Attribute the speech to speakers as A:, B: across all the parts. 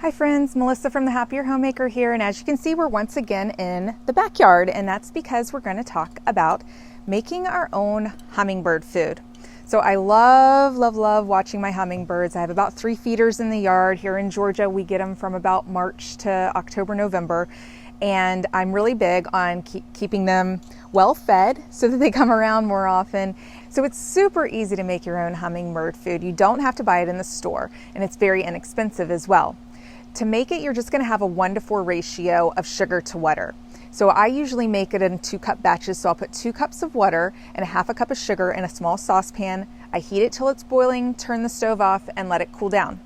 A: Hi friends, Melissa from the Happier Homemaker here, and as you can see, we're once again in the backyard, and that's because we're going to talk about making our own hummingbird food. So I love watching my hummingbirds. I have about 3 feeders in the yard. Here in Georgia, we get them from about March to October, November, and I'm really big on keeping them well fed so that they come around more often. So it's super easy to make your own hummingbird food. You don't have to buy it in the store, and it's very inexpensive as well. To make it, you're just going to have a 1-to-4 ratio of sugar to water. So I usually make it in 2-cup batches. So I'll put 2 cups of water and 1/2 cup of sugar in a small saucepan. I heat it till it's boiling, turn the stove off, and let it cool down.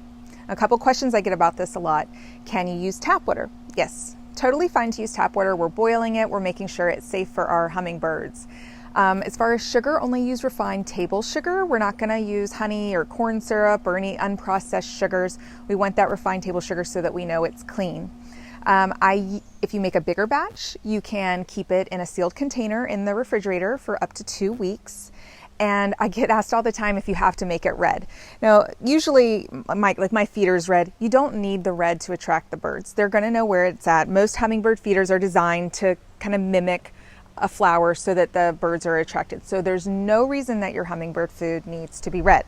A: A couple questions I get about this a lot. Can you use tap water? Yes, totally fine to use tap water. We're boiling it. We're making sure it's safe for our hummingbirds. As far as sugar, only use refined table sugar. We're not going to use honey or corn syrup or any unprocessed sugars. We want that refined table sugar so that we know it's clean. If you make a bigger batch, you can keep it in a sealed container in the refrigerator for up to 2 weeks. And I get asked all the time if you have to make it red. Now, usually, my feeder's red. You don't need the red to attract the birds. They're going to know where it's at. Most hummingbird feeders are designed to kind of mimic a flower so that the birds are attracted. So there's no reason that your hummingbird food needs to be red.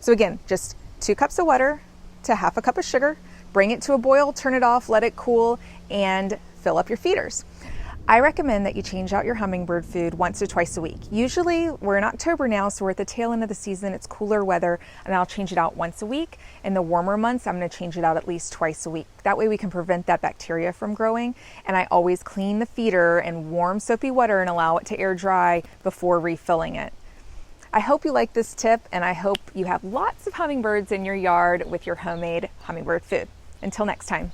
A: So again, just 2 cups of water to 1/2 cup of sugar, bring it to a boil, turn it off, let it cool, and fill up your feeders. I recommend that you change out your hummingbird food once or twice a week. Usually, we're in October now, so we're at the tail end of the season, it's cooler weather, and I'll change it out once a week. In the warmer months, I'm gonna change it out at least twice a week. That way we can prevent that bacteria from growing, and I always clean the feeder in warm soapy water and allow it to air dry before refilling it. I hope you like this tip, and I hope you have lots of hummingbirds in your yard with your homemade hummingbird food. Until next time.